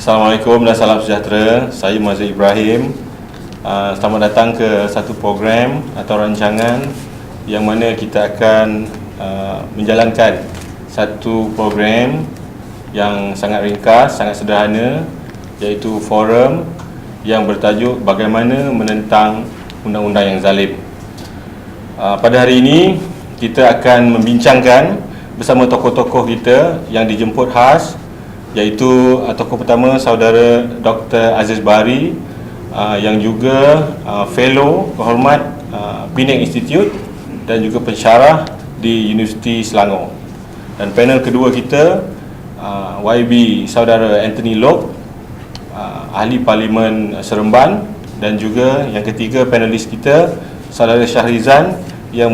Assalamualaikum dan salam sejahtera. Saya Muazzez Ibrahim. Selamat datang ke satu program atau rancangan yang mana kita akan menjalankan satu program yang sangat ringkas, sangat sederhana, iaitu forum yang bertajuk bagaimana menentang undang-undang yang zalim. Pada hari ini kita akan membincangkan bersama tokoh-tokoh kita yang dijemput khas, iaitu tokoh pertama saudara Dr. Aziz Bahari yang juga fellow kehormat Penang Institute dan juga pensyarah di Universiti Selangor. Dan panel kedua kita YB saudara Anthony Loke, ahli Parlimen Seremban, dan juga yang ketiga panelis kita saudara Syahrizan yang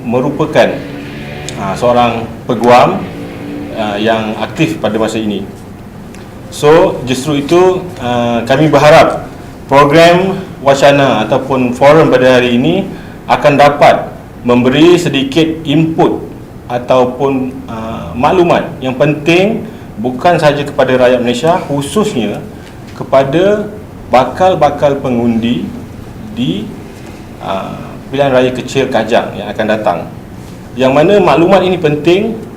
merupakan seorang peguam yang aktif pada masa ini. So justru itu kami berharap program wacana ataupun forum pada hari ini akan dapat memberi sedikit input ataupun maklumat yang penting bukan sahaja kepada rakyat Malaysia, khususnya kepada bakal-bakal pengundi di pilihan raya kecil Kajang yang akan datang, yang mana maklumat ini penting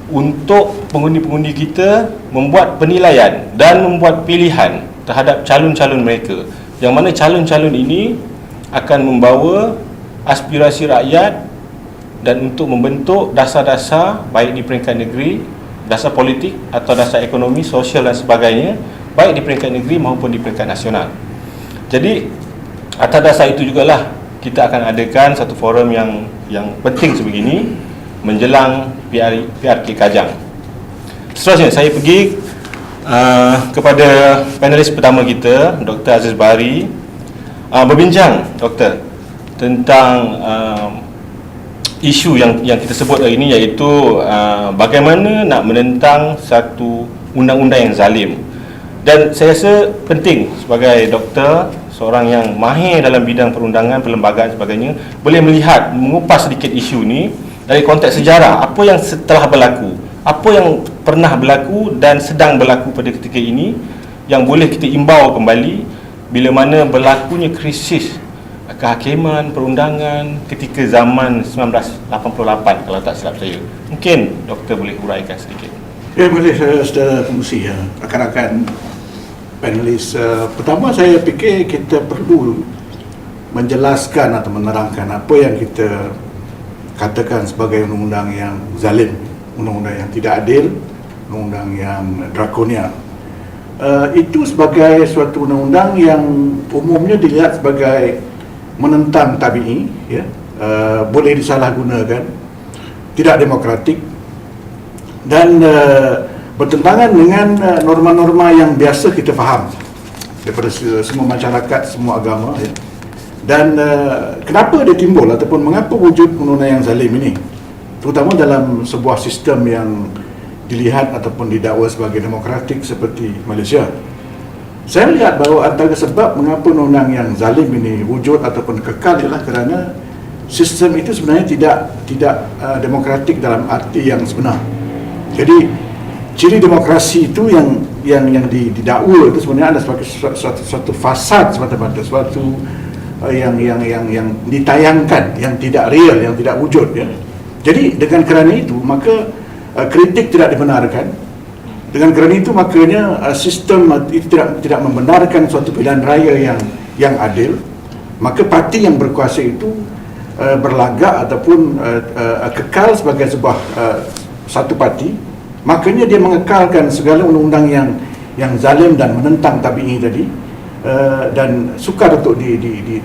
untuk pengundi-pengundi kita membuat penilaian dan membuat pilihan terhadap calon-calon mereka, yang mana calon-calon ini akan membawa aspirasi rakyat dan untuk membentuk dasar-dasar baik di peringkat negeri, dasar politik atau dasar ekonomi, sosial dan sebagainya, baik di peringkat negeri maupun di peringkat nasional. Jadi atas dasar itu jugalah kita akan adakan satu forum yang penting sebegini menjelang PRK Kajang. Seterusnya saya pergi kepada panelis pertama kita, Dr. Aziz Bahari, berbincang Doktor tentang isu yang kita sebut hari ini, iaitu bagaimana nak menentang satu undang-undang yang zalim. Dan saya rasa penting sebagai doktor, seorang yang mahir dalam bidang perundangan, perlembagaan sebagainya, boleh melihat, mengupas sedikit isu ni dari konteks sejarah, apa yang telah berlaku, apa yang pernah berlaku dan sedang berlaku pada ketika ini, yang boleh kita imbau kembali bila mana berlakunya krisis kehakiman, perundangan ketika zaman 1988 kalau tak silap saya. Mungkin doktor boleh huraikan sedikit. Ya, boleh saudara pengusi, rakan-rakan panelis. Pertama saya fikir kita perlu menjelaskan atau menerangkan apa yang kita katakan sebagai undang-undang yang zalim, undang-undang yang tidak adil, undang-undang yang drakonia. Itu sebagai suatu undang-undang yang umumnya dilihat sebagai menentang tabi'i, ya, boleh disalahgunakan, tidak demokratik dan bertentangan dengan norma-norma yang biasa kita faham daripada semua masyarakat, semua agama, ya. Dan kenapa dia timbul ataupun mengapa wujud undang-undang yang zalim ini, terutama dalam sebuah sistem yang dilihat ataupun didakwa sebagai demokratik seperti Malaysia. Saya melihat bahawa antara sebab mengapa undang-undang yang zalim ini wujud ataupun kekal ialah kerana sistem itu sebenarnya tidak demokratik dalam arti yang sebenar. Jadi ciri demokrasi itu yang didakwa itu sebenarnya ada sebagai suatu fasad semata-mata, suatu yang ditayangkan, yang tidak real, yang tidak wujud, ya. Jadi dengan kerana itu maka kritik tidak dibenarkan. Dengan kerana itu makanya sistem itu tidak membenarkan suatu pilihan raya yang adil. Maka parti yang berkuasa itu berlagak ataupun kekal sebagai sebuah satu parti. Makanya dia mengekalkan segala undang-undang yang zalim dan menentang tabi'i tadi, dan sukar untuk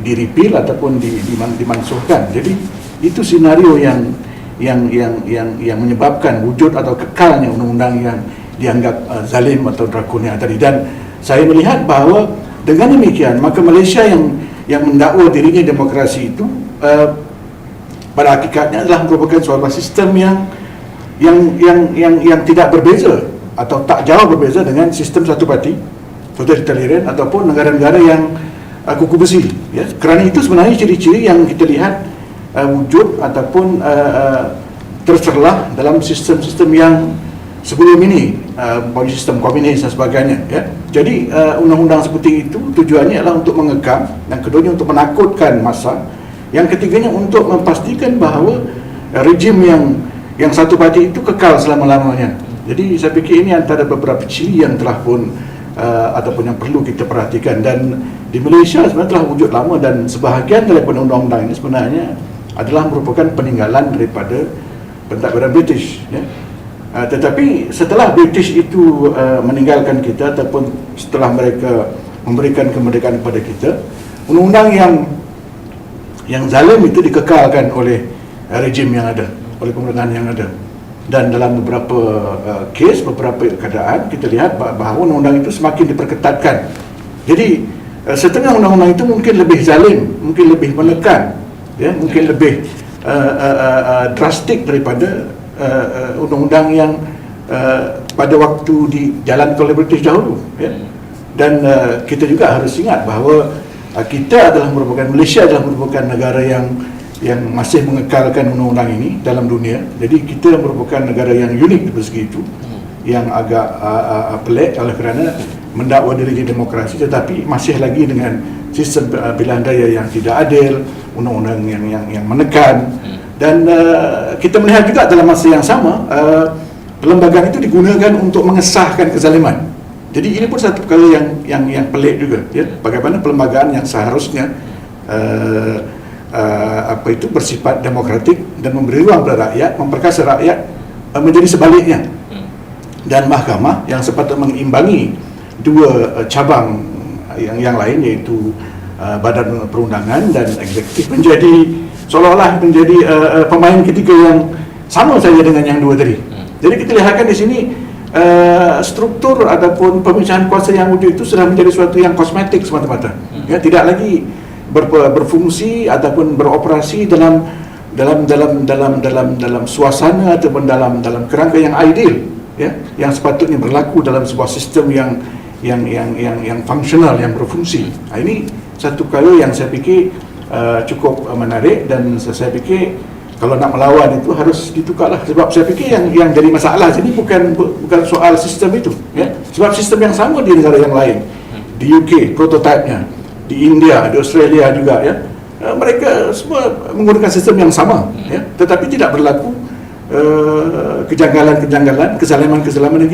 di-repeal ataupun dimansuhkan. Jadi itu senario yang menyebabkan wujud atau kekalnya undang-undang yang dianggap zalim atau drakonia tadi. Dan saya melihat bahawa dengan demikian maka Malaysia yang mendakwa dirinya demokrasi itu pada hakikatnya adalah merupakan sebuah sistem yang tidak berbeza atau tak jauh berbeza dengan sistem satu parti, totalitarian ataupun negara-negara yang kuku besi, ya. Kerana itu sebenarnya ciri-ciri yang kita lihat wujud ataupun terserlah dalam sistem-sistem yang sebelum ini policy sistem komunis dan sebagainya, ya. Jadi undang-undang seperti itu tujuannya adalah untuk mengekang, yang keduanya untuk menakutkan massa, yang ketiganya untuk memastikan bahawa rejim yang satu parti itu kekal selama-lamanya. Jadi saya fikir ini antara beberapa ciri yang telah pun ataupun yang perlu kita perhatikan, dan di Malaysia sebenarnya telah wujud lama, dan sebahagian daripada undang-undang ini sebenarnya adalah merupakan peninggalan daripada pentadbiran British, ya. Tetapi setelah British itu meninggalkan kita ataupun setelah mereka memberikan kemerdekaan kepada kita, undang-undang yang zalim itu dikekalkan oleh rejim yang ada, oleh pemerintahan yang ada. Dan dalam beberapa kes, beberapa keadaan kita lihat bahawa undang-undang itu semakin diperketatkan. Jadi setengah undang-undang itu mungkin lebih zalim, mungkin lebih menekan, ya, mungkin lebih drastik daripada undang-undang yang pada waktu dijalankan oleh British dahulu, ya. Dan kita juga harus ingat bahawa kita adalah merupakan, Malaysia adalah merupakan negara yang masih mengekalkan undang-undang ini dalam dunia. Jadi kita merupakan negara yang unik dari segi itu, yang agak pelik oleh kerana mendakwa diri demokrasi tetapi masih lagi dengan sistem pilihan raya yang tidak adil, undang-undang yang menekan. Dan kita melihat juga dalam masa yang sama perlembagaan itu digunakan untuk mengesahkan kezaliman. Jadi ini pun satu perkara yang pelik juga, ya. Bagaimana perlembagaan yang seharusnya bersifat demokratik dan memberi ruang kepada rakyat, memperkasa rakyat, menjadi sebaliknya. Dan mahkamah yang sepatutnya mengimbangi dua cabang yang lain, iaitu badan perundangan dan eksekutif, seolah-olah menjadi pemain ketiga yang sama saja dengan yang dua tadi. Jadi kita lihatkan di sini struktur ataupun pemisahan kuasa yang wujud itu sudah menjadi sesuatu yang kosmetik semata-mata, ya, tidak lagi berfungsi ataupun beroperasi dalam suasana ataupun dalam kerangka yang ideal, ya, yang sepatutnya berlaku dalam sebuah sistem yang fungsional, yang berfungsi. Nah, ini satu perkara yang saya fikir cukup menarik, dan saya fikir kalau nak melawan itu harus ditukarlah. Sebab saya fikir yang jadi masalah sini bukan soal sistem itu, ya. Sebab sistem yang sama di negara yang lain, di UK prototipenya, di India, di Australia juga, ya, mereka semua menggunakan sistem yang sama, ya, tetapi tidak berlaku kejanggalan-kejanggalan, kezaliman-kezaliman yang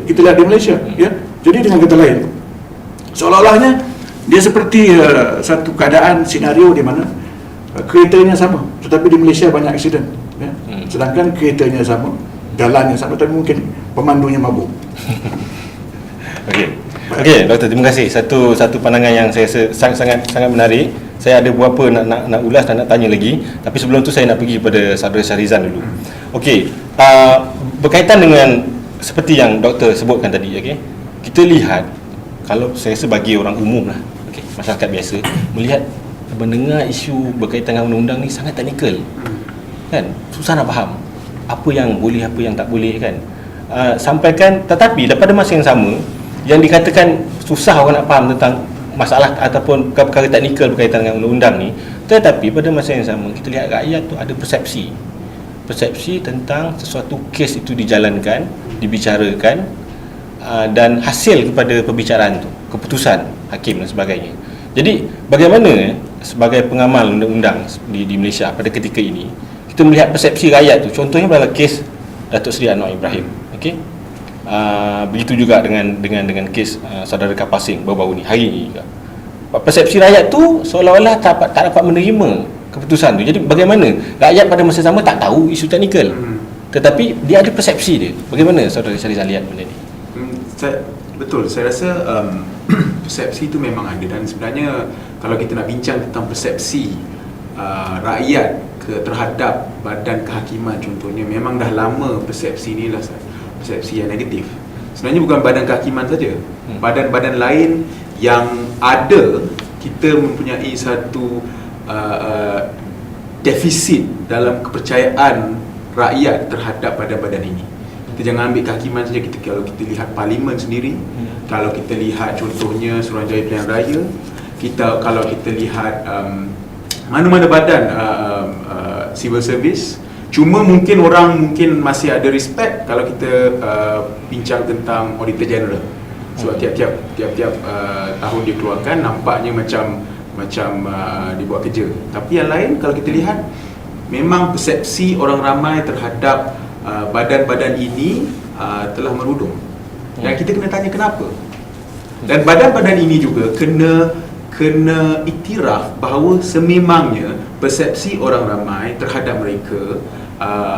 kita lihat di Malaysia, ya. Jadi dengan kata lain, seolah-olahnya dia seperti satu keadaan senario di mana keretanya sama, tetapi di Malaysia banyak aksiden, ya. Sedangkan keretanya sama, jalannya sama, tapi mungkin pemandunya mabuk. Okey, Doktor, terima kasih. Satu pandangan yang saya rasa sangat menarik. Saya ada beberapa nak ulas dan nak tanya lagi, tapi sebelum tu saya nak pergi kepada Saudara Syahrizan dulu. Okey, berkaitan dengan seperti yang Doktor sebutkan tadi, okey. Kita lihat, kalau saya rasa bagi orang umum lah, okey, masyarakat biasa melihat, mendengar isu berkaitan dengan undang-undang ni sangat teknikal, kan, susah nak faham apa yang boleh, apa yang tak boleh, kan. Sampaikan, tetapi pada masa yang sama, yang dikatakan susah orang nak faham tentang masalah ataupun perkara teknikal berkaitan dengan undang-undang ni, tetapi pada masa yang sama kita lihat rakyat tu ada persepsi tentang sesuatu kes itu dijalankan, dibicarakan, dan hasil kepada perbicaraan tu, keputusan hakim dan sebagainya. Jadi bagaimana sebagai pengamal undang-undang di Malaysia pada ketika ini kita melihat persepsi rakyat tu? Contohnya adalah kes Datuk Seri Anwar Ibrahim, okey. Begitu juga dengan kes saudara Kapal Singh baru-baru ni, hari ini juga. Persepsi rakyat tu seolah-olah tak dapat menerima keputusan tu. Jadi bagaimana rakyat pada masa sama tak tahu isu teknikal, tetapi dia ada persepsi dia. Bagaimana saudara Syahrizan lihat benda ni? Betul, saya rasa persepsi itu memang ada, dan sebenarnya kalau kita nak bincang tentang persepsi rakyat terhadap badan kehakiman contohnya, memang dah lama persepsi ni lah persepsi yang negatif. Sebenarnya bukan badan kehakiman saja, badan-badan lain yang ada, kita mempunyai satu defisit dalam kepercayaan rakyat terhadap badan-badan ini. Kita jangan ambil kehakiman saja, kalau kita lihat parlimen sendiri, kalau kita lihat contohnya Suruhanjaya Pilihan Raya, kalau kita lihat mana-mana badan civil service, Cuma mungkin orang masih ada respect kalau kita bincang tentang Auditor General. Sebab tiap-tiap tahun dia keluarkan, nampaknya macam dia buat kerja. Tapi yang lain kalau kita lihat, memang persepsi orang ramai terhadap badan-badan ini telah merudum. Dan kita kena tanya kenapa. Dan badan-badan ini juga kena iktiraf bahawa sememangnya persepsi orang ramai terhadap mereka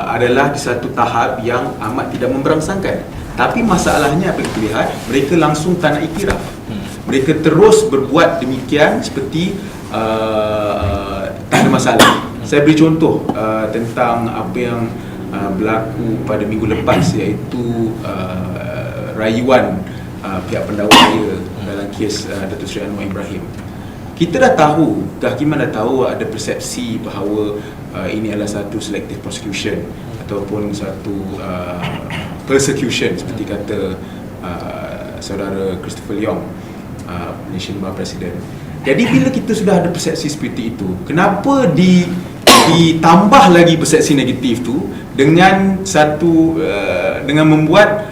adalah di satu tahap yang amat tidak memberangsangkan. Tapi masalahnya apa kita lihat, mereka langsung tak nak iktiraf. Mereka terus berbuat demikian seperti tak ada masalah. Saya beri contoh tentang apa yang berlaku pada minggu lepas, iaitu rayuan pihak pendakwa raya dalam kes Datuk Seri Anwar Ibrahim. Kita dah tahu, kehakiman dah tahu ada persepsi bahawa ini adalah satu selective prosecution ataupun satu persecution seperti kata saudara Christopher Leong, Malaysian Bar President. Jadi bila kita sudah ada persepsi seperti itu, kenapa ditambah lagi persepsi negatif tu dengan dengan membuat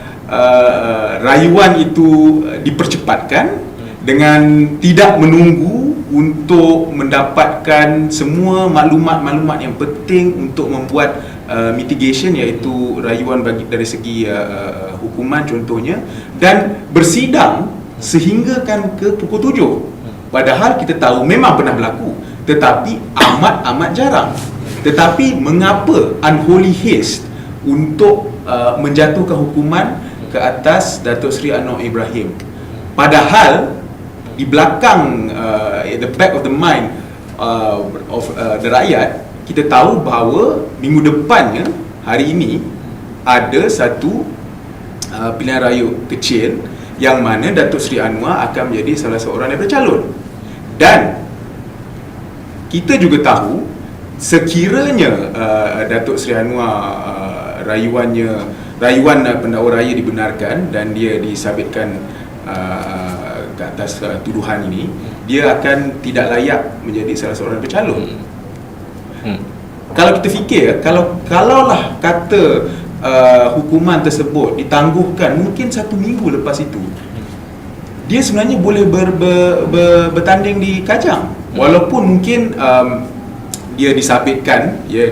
rayuan itu dipercepatkan dengan tidak menunggu untuk mendapatkan semua maklumat-maklumat yang penting untuk membuat mitigation, iaitu rayuan dari segi hukuman contohnya, dan bersidang sehinggakan ke pukul 7. Padahal kita tahu memang pernah berlaku, tetapi amat jarang. Tetapi mengapa unholy haste untuk menjatuhkan hukuman ke atas Datuk Seri Anwar Ibrahim? Padahal di belakang at the back of the mind of the rakyat, kita tahu bahawa minggu depannya, hari ini, ada satu pilihan raya kecil yang mana Datuk Seri Anwar akan menjadi salah seorang daripada calon. Dan kita juga tahu, sekiranya Datuk Seri Anwar rayuan pendakwa raya dibenarkan dan dia disabitkan ke atas tuduhan ini, dia akan tidak layak menjadi salah seorang pencalon. Kalau kita fikir, kalaulah kata hukuman tersebut ditangguhkan mungkin 1 minggu lepas itu, dia sebenarnya boleh bertanding di Kajang. Walaupun mungkin dia disabitkan, ya,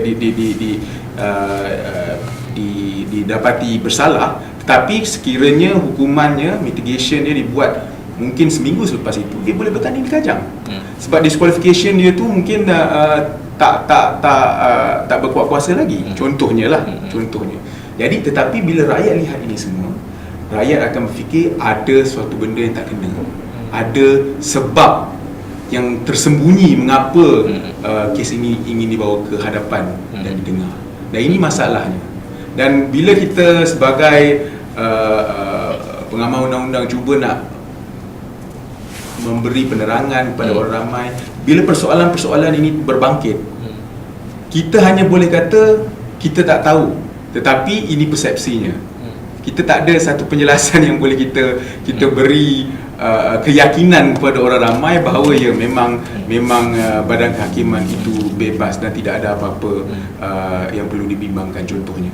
didapati bersalah, tetapi sekiranya hukumannya, mitigation dia dibuat mungkin seminggu selepas itu, dia boleh bertanding di Kajang. Sebab disqualification dia tu mungkin tak berkuat kuasa lagi. Contohnya. Jadi tetapi bila rakyat lihat ini semua, rakyat akan berfikir ada suatu benda yang tak kena. Ada sebab yang tersembunyi mengapa kes ini ingin dibawa ke hadapan dan didengar. Dan ini masalahnya. Dan bila kita sebagai pengamal undang-undang cuba nak memberi penerangan kepada orang ramai, bila persoalan-persoalan ini berbangkit, kita hanya boleh kata kita tak tahu, tetapi ini persepsinya. Kita tak ada satu penjelasan yang boleh kita beri keyakinan kepada orang ramai bahawa ya memang badan kehakiman itu bebas dan tidak ada apa-apa yang perlu dibimbangkan contohnya.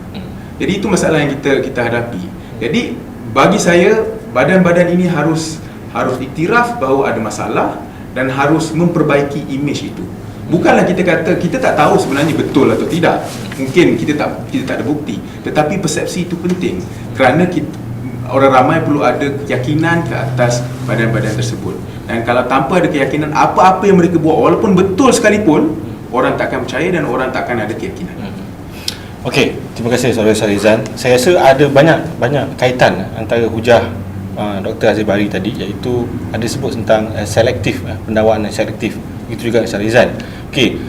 Jadi itu masalah yang kita hadapi. Jadi bagi saya, badan-badan ini harus iktiraf bahawa ada masalah dan harus memperbaiki imej itu. Bukanlah kita kata kita tak tahu sebenarnya betul atau tidak. Mungkin kita tak ada bukti, tetapi persepsi itu penting kerana orang ramai perlu ada keyakinan ke atas badan-badan tersebut. Dan kalau tanpa ada keyakinan, apa-apa yang mereka buat walaupun betul sekalipun, orang tak akan percaya dan orang tak akan ada keyakinan. Okey, terima kasih Saudara Syarizan. Saya rasa ada banyak kaitan antara hujah Dr. Aziz Bahari tadi, iaitu ada sebut tentang selektif, pendakwaan selektif. Itu juga Syarizan. Okey,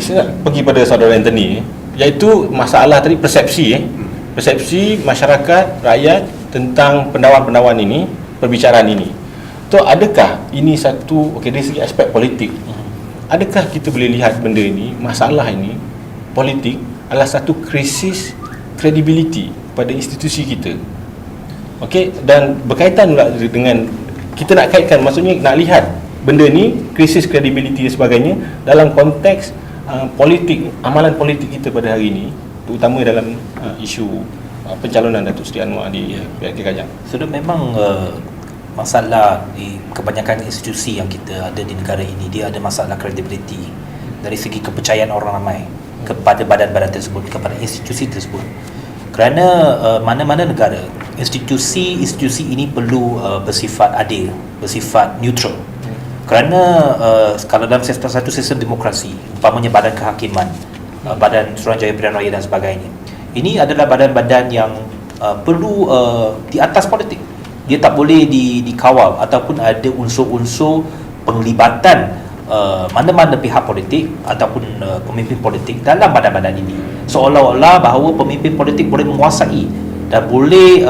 saya nak pergi pada Saudara Anthony, iaitu masalah tadi persepsi persepsi masyarakat, rakyat tentang pendakwaan-pendakwaan ini, perbicaraan ini. So, adakah ini satu, dari segi aspek politik, adakah kita boleh lihat benda ini, masalah ini, politik adalah satu krisis credibility pada institusi kita? Okey, dan berkaitan pula dengan kita nak kaitkan, maksudnya nak lihat benda ni, krisis credibility dan sebagainya dalam konteks politik, amalan politik kita pada hari ini, terutama dalam isu pencalonan Datuk Seri Anwar di PRK Kajang? Sudah memang masalah di kebanyakan institusi yang kita ada di negara ini, dia ada masalah credibility dari segi kepercayaan orang ramai kepada badan-badan tersebut, kepada institusi tersebut. Kerana mana-mana negara, institusi ini perlu bersifat adil, bersifat neutral. Kerana kalau dalam satu sistem demokrasi, umpamanya badan kehakiman, badan Suruhanjaya Pilihan Raya dan sebagainya, ini adalah badan-badan yang perlu di atas politik. Dia tak boleh dikawal ataupun ada unsur-unsur penglibatan mana-mana pihak politik ataupun pemimpin politik dalam badan-badan ini, seolah-olah bahawa pemimpin politik boleh menguasai dan boleh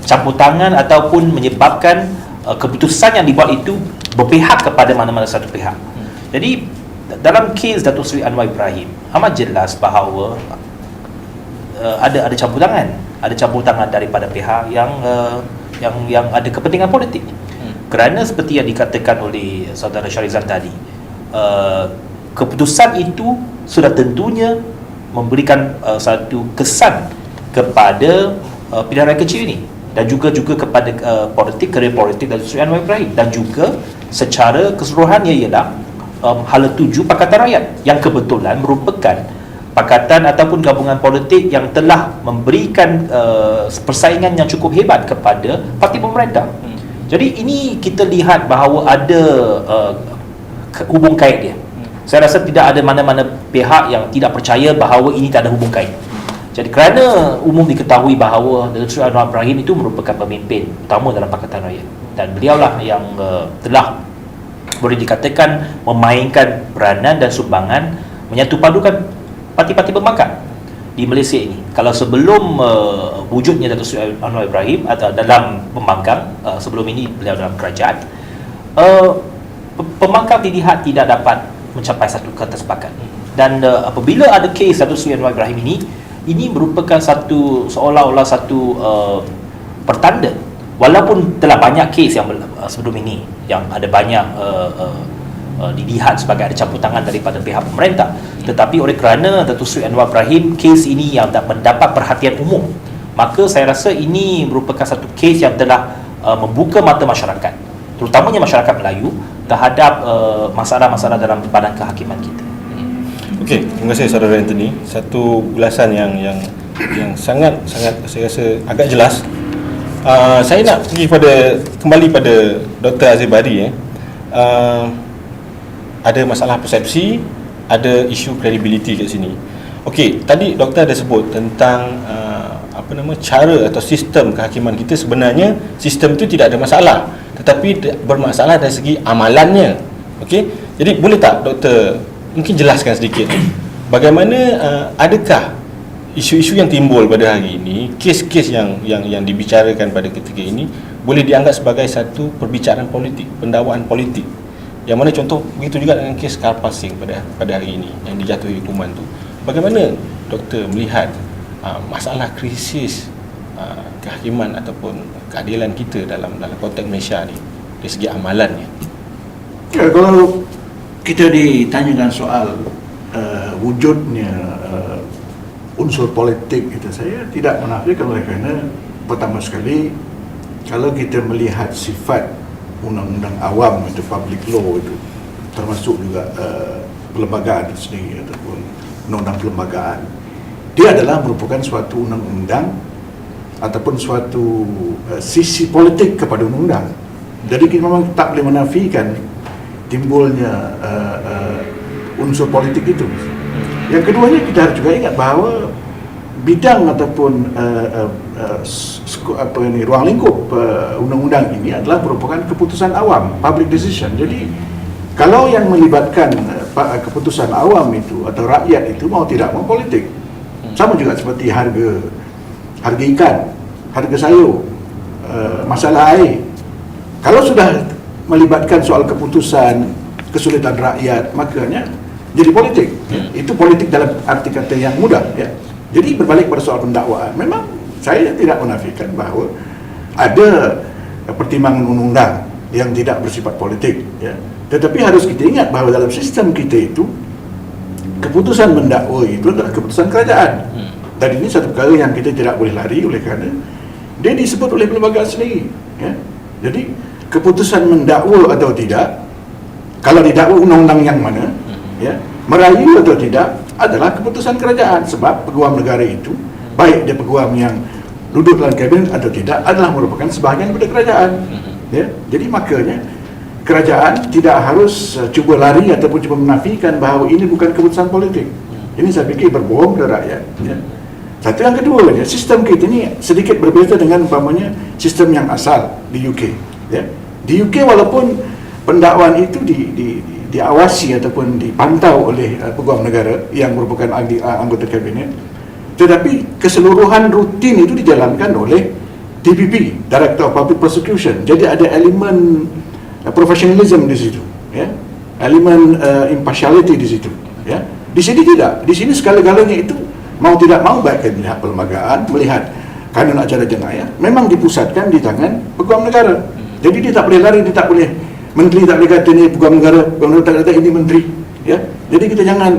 campur tangan ataupun menyebabkan keputusan yang dibuat itu berpihak kepada mana-mana satu pihak. Jadi dalam kes Datuk Seri Anwar Ibrahim amat jelas bahawa ada campur tangan daripada pihak yang ada kepentingan politik. Kerana seperti yang dikatakan oleh saudara Syarizan tadi, keputusan itu sudah tentunya memberikan satu kesan kepada pilihan raya kecil ini dan juga kepada kerjaya politik Datuk Seri Anwar Ibrahim, dan juga secara keseluruhannya ialah hala tuju Pakatan Rakyat yang kebetulan merupakan pakatan ataupun gabungan politik yang telah memberikan persaingan yang cukup hebat kepada parti pemerintah. Jadi ini kita lihat bahawa ada hubung kait dia. Saya rasa tidak ada mana-mana pihak yang tidak percaya bahawa ini tak ada hubung kait. Jadi kerana umum diketahui bahawa Datuk Seri Anwar Ibrahim itu merupakan pemimpin utama dalam Pakatan Rakyat, dan beliaulah yang telah boleh dikatakan memainkan peranan dan sumbangan menyatu padukan parti-parti pembangkang di Malaysia ini. Kalau sebelum wujudnya Datuk Seri Anwar Ibrahim atau dalam pembangkang, sebelum ini beliau dalam kerajaan, pembangkang dilihat tidak dapat mencapai satu kata sepakat. Dan apabila ada kes Datuk Seri Anwar Ibrahim ini merupakan seolah-olah satu pertanda, walaupun telah banyak kes yang sebelum ini yang ada banyak dilihat sebagai ada campur tangan daripada pihak pemerintah, tetapi oleh kerana Datuk Seri Anwar Ibrahim, kes ini yang tak mendapat perhatian umum, maka saya rasa ini merupakan satu kes yang telah membuka mata masyarakat, terutamanya masyarakat Melayu, terhadap masalah-masalah dalam badan kehakiman kita. Okey, terima kasih saudara Anthony. Satu ulasan yang sangat saya rasa agak jelas. Saya nak pergi kembali pada Dr. Aziz Bari. Ada masalah persepsi, ada isu credibility kat sini. Okey, tadi doktor ada sebut tentang cara atau sistem kehakiman kita. Sebenarnya sistem itu tidak ada masalah, tetapi bermasalah dari segi amalannya. Okey, jadi boleh tak doktor mungkin jelaskan sedikit bagaimana adakah isu-isu yang timbul pada hari ini, kes-kes yang dibicarakan pada ketika ini boleh dianggap sebagai satu perbicaraan politik, pendakwaan politik, yang mana contoh begitu juga dengan kes Karl Pasing pada hari ini yang dijatuhi hukuman tu. Bagaimana doktor melihat masalah krisis kehakiman ataupun keadilan kita dalam konteks Malaysia ni dari segi amalannya? Ya, kalau kita ditanyakan soal wujudnya unsur politik itu, saya tidak menafikan, oleh kerana pertama sekali kalau kita melihat sifat undang-undang awam itu, public law itu, termasuk juga perlembagaan itu sendiri ataupun undang-undang perlembagaan, dia adalah merupakan suatu undang-undang ataupun suatu sisi politik kepada undang-undang. Jadi kita memang tak boleh menafikan timbulnya unsur politik itu. Yang keduanya, kita harus juga ingat bahawa bidang ataupun ruang lingkup undang-undang ini adalah merupakan keputusan awam, public decision. Jadi kalau yang melibatkan keputusan awam itu atau rakyat itu mau tidak mau politik. Sama juga seperti harga ikan, harga sayur, masalah air. Kalau sudah melibatkan soal keputusan, kesulitan rakyat, makanya jadi politik. Itu politik dalam arti kata yang mudah, ya. Jadi berbalik pada soal pendakwaan, memang saya tidak menafikan bahawa ada pertimbangan undang-undang yang tidak bersifat politik, ya. Tetapi harus kita ingat bahawa dalam sistem kita itu keputusan mendakwa itu adalah keputusan kerajaan. Dan ini satu perkara yang kita tidak boleh lari oleh kerana dia disebut oleh perlembagaan sendiri. Ya. Jadi keputusan mendakwa atau tidak, kalau didakwa undang-undang yang mana, ya, merayu atau tidak adalah keputusan kerajaan, sebab peguam negara itu, baik dia peguam yang duduk dalam kabinet atau tidak, adalah merupakan sebahagian daripada kerajaan. Ya. Jadi makanya kerajaan tidak harus cuba lari ataupun cuba menafikan bahawa ini bukan keputusan politik. Ini saya fikir berbohong kepada rakyat. Ya. Satu yang kedua, ya, sistem kita ini sedikit berbeza dengan umpamanya sistem yang asal di UK. Ya. Di UK walaupun pendakwaan itu diawasi ataupun dipantau oleh peguam negara yang merupakan anggota kabinet, tetapi keseluruhan rutin itu dijalankan oleh DPP, Director of Public Prosecution. Jadi ada elemen professionalism di situ, ya, elemen impartiality di situ. Ya. Di sini tidak. Di sini segala-galanya itu mau tidak mau, baik melihat perlembagaan, melihat kanun acara jenayah, memang dipusatkan di tangan peguam negara. Jadi dia tak boleh lari, dia tak boleh, menteri tak boleh kata ini peguam negara tak kata ini menteri. Ya. Jadi kita jangan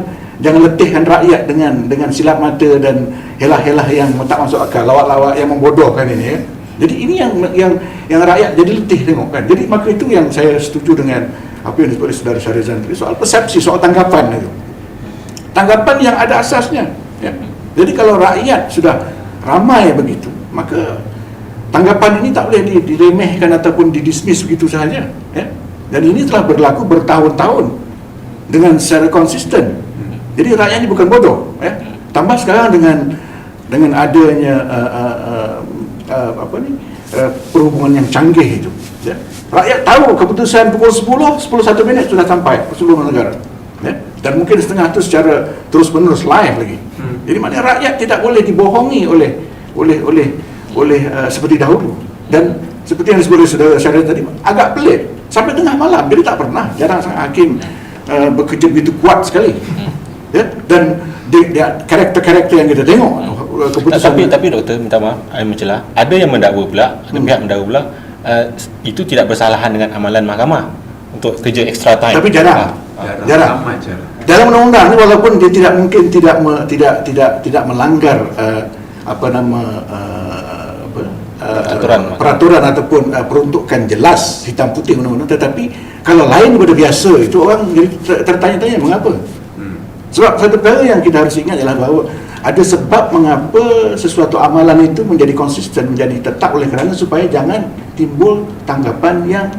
letihkan rakyat dengan silap mata dan helah-helah yang tak masuk akal, lawak-lawak yang membodohkan ini. Ya. Jadi ini yang rakyat jadi letih tengok kan. Jadi maka itu yang saya setuju dengan apa yang disebut oleh saudara Syahrizan tadi, soal persepsi, soal tanggapan itu. Tanggapan yang ada asasnya. Ya. Jadi kalau rakyat sudah ramai begitu, maka tanggapan ini tak boleh diremehkan ataupun didismiss begitu sahaja. Ya. Dan ini telah berlaku bertahun-tahun dengan secara konsisten. Jadi rakyat ini bukan bodoh. Ya. Tambah sekarang dengan adanya perhubungan yang canggih itu. Ya. Rakyat tahu keputusan pukul 10:01 minit sudah sampai ke seluruh negara. Ya. Dan mungkin setengah itu secara terus-menerus live lagi. Jadi maknanya rakyat tidak boleh dibohongi oleh seperti dahulu. Dan seperti yang disebut oleh saudara Syahrizan tadi, agak pelik sampai tengah malam. Jadi tak pernah, jarang sangat hakim bekerja begitu kuat sekali. Ya. Dan karakter-karakter yang kita tengok keputusan. Tapi doktor, minta maaf, saya mencelah. Ada yang mendakwa pula, ada pihak mendakwa pula, itu tidak bersalahan dengan amalan mahkamah untuk kerja extra time. Tapi jarang. Amat jarang. Dalam undang-undang ni, walaupun dia tidak mungkin tidak melanggar peraturan ataupun peruntukan jelas hitam putih undang-undang, tetapi kalau lain daripada biasa itu orang jadi tertanya-tanya mengapa. Sebab satu perkara yang kita harus ingat ialah bahawa ada sebab mengapa sesuatu amalan itu menjadi konsisten, menjadi tetap, oleh kerana supaya jangan timbul tanggapan yang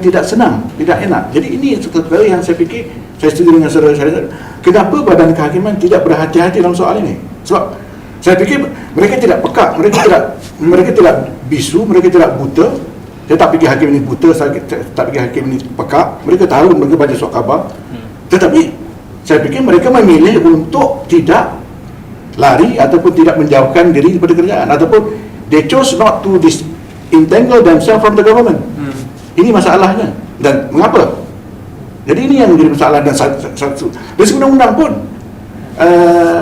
tidak senang, tidak enak. Jadi ini satu perkara yang saya fikir, saya setuju dengan saudara Syahrizan. Kenapa Badan Kehakiman tidak berhati-hati dalam soal ini? Sebab saya fikir mereka tidak peka, mereka tidak bisu, mereka tidak buta. Saya tak fikir hakim ini buta, saya tak fikir hakim ini peka. Mereka tahu, mereka baca surat khabar. Tetapi saya fikir mereka memilih untuk tidak lari ataupun tidak menjauhkan diri daripada kerajaan, ataupun they chose not to disentangle themselves from the government. Ini masalahnya. Dan mengapa? Jadi ini yang menjadi masalah. Dan satu dari undang-undang pun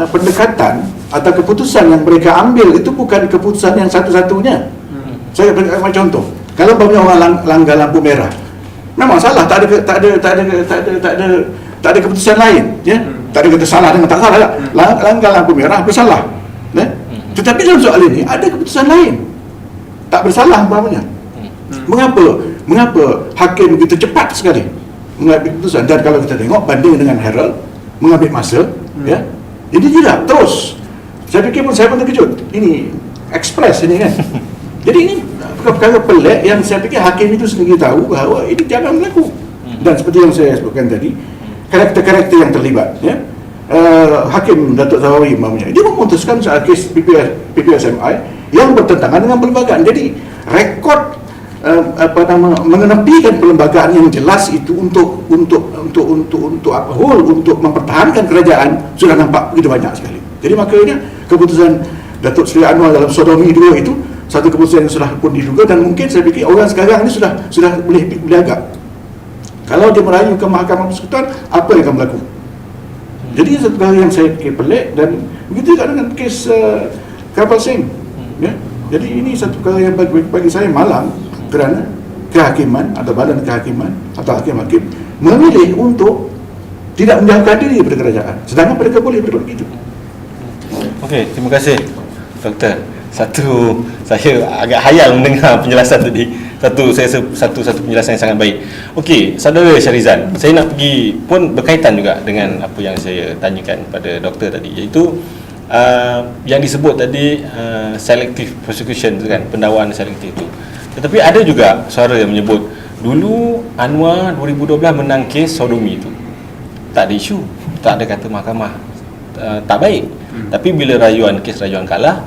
pendekatan atau keputusan yang mereka ambil itu bukan keputusan yang satu-satunya. Saya berikan contoh. Kalau orang langgar lampu merah, memang salah, tak ada keputusan lain, ya. Tak ada kata salah dengan tak salah. Langgar lampu merah bersalah. Ya? Tetapi dalam soal ini ada keputusan lain, tak bersalah umpamanya. Mengapa hakim begitu cepat sekali mengambil keputusan? Dan kalau kita tengok banding dengan Herald, mengambil masa, ya. Jadi tidak terus. Saya fikir pun saya pun terkejut. Ini ekspres ini kan. Jadi ini perkara pelik yang saya fikir hakim itu sendiri tahu bahawa ini jangan berlaku. Dan seperti yang saya sebutkan tadi, karakter-karakter yang terlibat, ya. Hakim Datuk Zahawi umpamanya, dia memutuskan soal kes PPSMI yang bertentangan dengan perlembagaan. Jadi rekod mengenepikan perlembagaan yang jelas itu untuk mempertahankan kerajaan sudah nampak begitu banyak sekali. Jadi makanya keputusan Datuk Seri Anwar dalam Sodomi 2 itu satu keputusan yang sudah pun diduga, dan mungkin saya fikir orang sekarang ini sudah boleh agak. Kalau dia merayu ke Mahkamah Persekutuan, apa yang akan berlaku? Jadi satu perkara yang saya fikir pelik, dan begitu juga dengan kes Kapal Singh. Ya? Jadi ini satu perkara yang bagi saya malang, kerana kehakiman atau badan kehakiman atau hakim-hakim memilih untuk tidak menjauhkan diri daripada kerajaan, sedangkan mereka boleh berbuat begitu. Okey, terima kasih Doktor. Saya agak hayal mendengar penjelasan tadi. Saya rasa satu penjelasan yang sangat baik. Okey, Saudara Syarizan, saya nak pergi pun berkaitan juga dengan apa yang saya tanyakan pada doktor tadi, iaitu yang disebut tadi selective prosecution tu kan, pendakwaan selektif tu. Tetapi ada juga suara yang menyebut dulu Anwar 2012 menang kes sodomi tu, tak ada isu, tak ada kata mahkamah tak baik. Tapi bila kes rayuan kalah,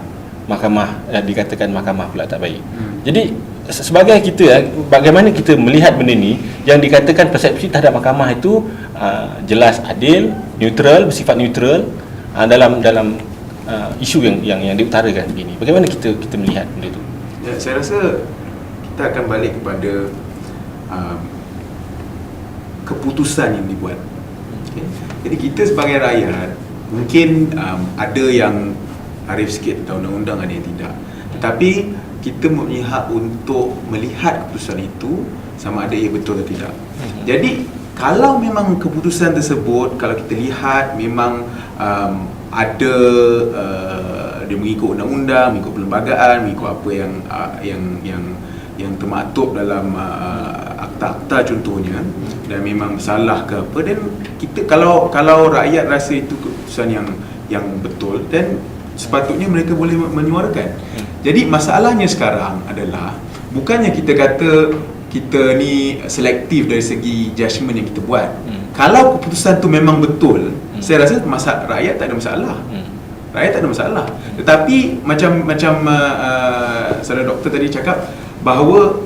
mahkamah dikatakan mahkamah pula tak baik. Jadi sebagai kita, bagaimana kita melihat benda ni, yang dikatakan persepsi terhadap mahkamah itu jelas adil, neutral, bersifat neutral dalam isu yang diutarakan begini. Bagaimana kita melihat benda itu? Ya, saya rasa kita akan balik kepada keputusan yang dibuat. Okay. Jadi kita sebagai rakyat mungkin ada yang arif sikit tentang undang-undang, ada yang tidak. Tetapi kita mempunyai hak untuk melihat keputusan itu sama ada ia betul atau tidak. Jadi kalau memang keputusan tersebut, kalau kita lihat memang ada dia mengikut undang-undang, mengikut perlembagaan, mengikut apa yang termaktub dalam akta-akta contohnya, dan memang salah ke apa, dan kita kalau rakyat rasa itu keputusan yang betul, dan sepatutnya mereka boleh menyuarakan. Jadi masalahnya sekarang adalah bukannya kita kata kita ni selektif dari segi judgement yang kita buat. Kalau keputusan tu memang betul, saya rasa rakyat tak ada masalah. Rakyat tak ada masalah. Tetapi macam saudara doktor tadi cakap bahawa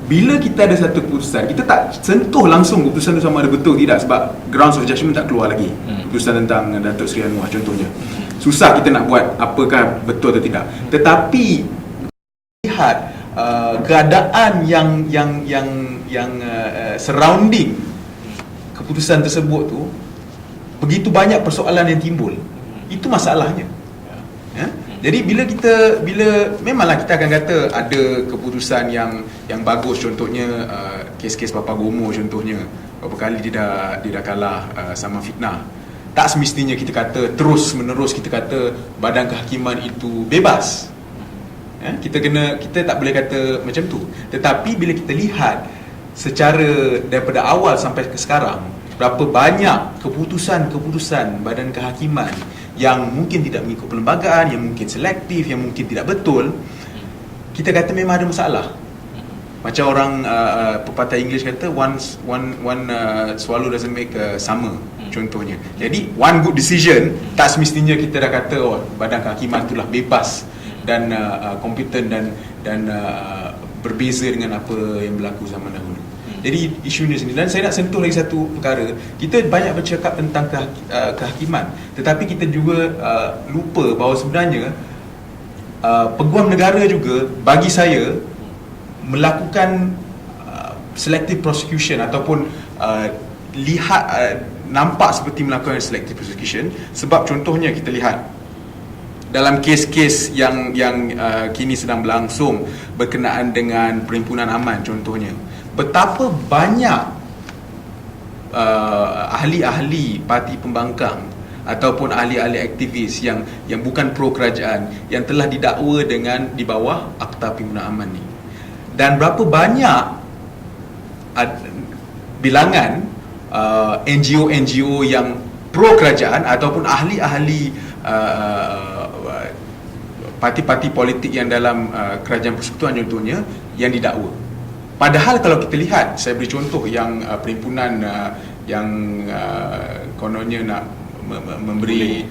bila kita ada satu keputusan, kita tak sentuh langsung keputusan tu sama ada betul tidak, sebab grounds of judgement tak keluar lagi. Keputusan tentang Datuk Seri Anwar contohnya, susah kita nak buat apakah betul atau tidak. Tetapi lihat keadaan yang surrounding keputusan tersebut tu, begitu banyak persoalan yang timbul. Itu masalahnya. Ya? Jadi bila memanglah kita akan kata ada keputusan yang bagus, contohnya kes-kes Papagomo contohnya, berapa kali dia dah kalah sama fitnah. Tak semestinya kita kata terus menerus kita kata badan kehakiman itu bebas. Ya? Kita tak boleh kata macam tu. Tetapi bila kita lihat secara daripada awal sampai ke sekarang, berapa banyak keputusan badan kehakiman yang mungkin tidak mengikut perlembagaan, yang mungkin selektif, yang mungkin tidak betul, kita kata memang ada masalah. Macam orang pepatah English kata one swallow doesn't make a summer contohnya. Jadi one good decision tak semestinya kita dah kata badan kehakiman itulah bebas dan kompeten dan berbeza dengan apa yang berlaku zaman dahulu. Jadi isu ini sendiri, dan saya nak sentuh lagi satu perkara. Kita banyak bercakap tentang kehakiman, tetapi kita juga lupa bahawa sebenarnya peguam negara juga bagi saya melakukan selective prosecution ataupun nampak seperti melakukan selective prosecution, sebab contohnya kita lihat dalam kes-kes yang kini sedang berlangsung berkenaan dengan Perhimpunan Aman contohnya, betapa banyak ahli-ahli parti pembangkang ataupun ahli-ahli aktivis yang bukan pro kerajaan yang telah didakwa dengan di bawah Akta Perhimpunan Aman ni. Dan berapa banyak bilangan NGO-NGO yang pro kerajaan ataupun ahli-ahli parti-parti politik yang dalam kerajaan persekutuan contohnya yang didakwa. Padahal kalau kita lihat, saya beri contoh yang perhimpunan yang kononnya nak memberi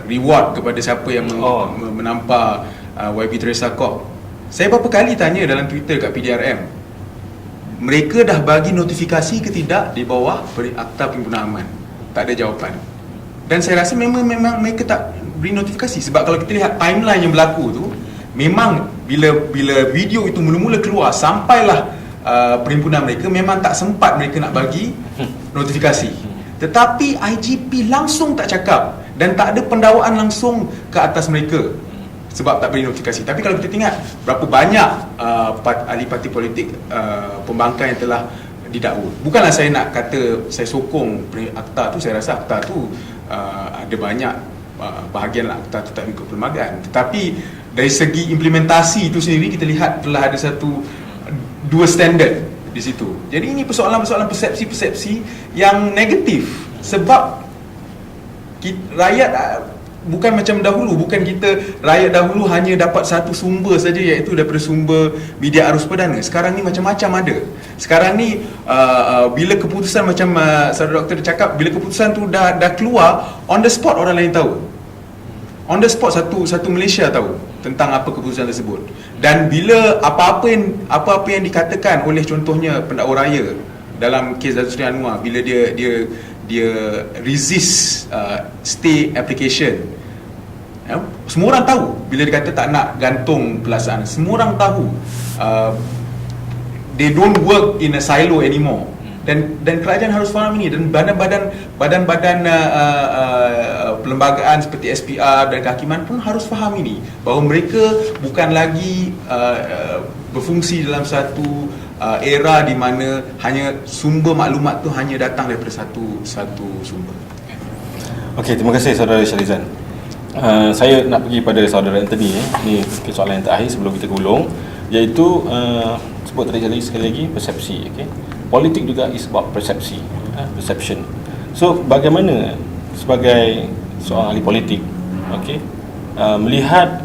reward kepada siapa yang menampar YB Teresa Kok. Saya berapa kali tanya dalam Twitter kat PDRM, mereka dah bagi notifikasi ke tidak di bawah Akta Perhimpunan Aman? Tak ada jawapan. Dan saya rasa memang mereka tak beri notifikasi, sebab kalau kita lihat timeline yang berlaku tu, memang bila video itu mula-mula keluar sampailah perhimpunan mereka, memang tak sempat mereka nak bagi notifikasi. Tetapi IGP langsung tak cakap dan tak ada pendakwaan langsung ke atas mereka. sebab tak beri notifikasi. Tapi kalau kita tengok berapa banyak ahli parti politik pembangkang yang telah didakwa. Bukanlah saya nak kata saya sokong akta tu, saya rasa akta tu ada banyak bahagian akta tu tak ikut perlembagaan. Tetapi dari segi implementasi itu sendiri kita lihat telah ada dua standard di situ. Jadi ini persoalan-persoalan persepsi-persepsi yang negatif sebab rakyat bukan macam dahulu, bukan kita rakyat dahulu hanya dapat satu sumber saja, iaitu daripada sumber media arus perdana. Sekarang ni macam-macam ada. Sekarang ni bila keputusan macam saudara doktor cakap, bila keputusan tu dah keluar, on the spot orang lain tahu. On the spot satu Malaysia tahu tentang apa keputusan tersebut. Dan bila apa-apa yang dikatakan oleh contohnya pendakwa raya dalam kes Datuk Seri Anwar, bila dia resist stay application, semua orang tahu. Bila dia kata tak nak gantung pelaksanaan, semua orang tahu they don't work in a silo anymore. Dan kerajaan harus faham ini, dan badan-badan perlembagaan seperti SPR dan kehakiman pun harus faham ini, bahawa mereka bukan lagi berfungsi dalam satu era di mana hanya sumber maklumat tu hanya datang daripada satu sumber. Okey, terima kasih saudara Syahrizan. Saya nak pergi pada saudara Anthony. Ini soalan yang terakhir sebelum kita gulung, iaitu sebut tadi sekali lagi persepsi. Okey, politik juga is about persepsi, perception. So bagaimana sebagai seorang ahli politik, okey, melihat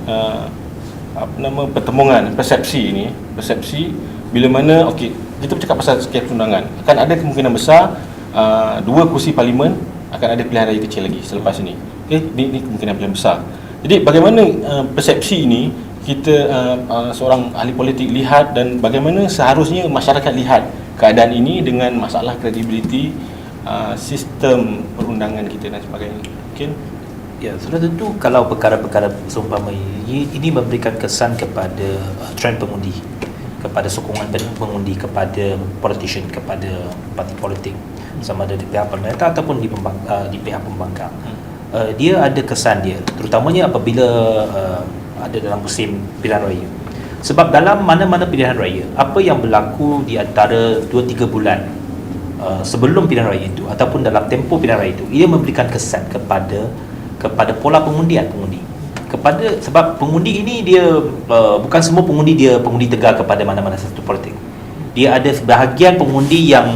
pertemuan persepsi bila mana, okey, kita bercakap pasal skep undangan, akan ada kemungkinan besar 2 kursi parlimen akan ada pilihan raya kecil lagi selepas ini. Okey, ini kemungkinan pilihan besar. Jadi bagaimana persepsi ini kita seorang ahli politik lihat, dan bagaimana seharusnya masyarakat lihat keadaan ini dengan masalah kredibiliti sistem perundangan kita dan sebagainya. Mungkin ya, sudah tentu kalau perkara-perkara seumpama ini memberikan kesan kepada trend pengundi, kepada sokongan pengundi kepada politician, kepada parti politik, sama ada di pihak pemerintah ataupun di pihak pembangkang. Dia ada kesan dia, terutamanya apabila ada dalam musim pilihan raya. Sebab dalam mana-mana pilihan raya, apa yang berlaku di antara 2-3 bulan sebelum pilihan raya itu ataupun dalam tempoh pilihan raya itu, ia memberikan kesan kepada pola pengundian pengundi. Sebab pengundi ini dia bukan semua pengundi dia pengundi tegar kepada mana-mana satu politik. Dia ada sebahagian pengundi yang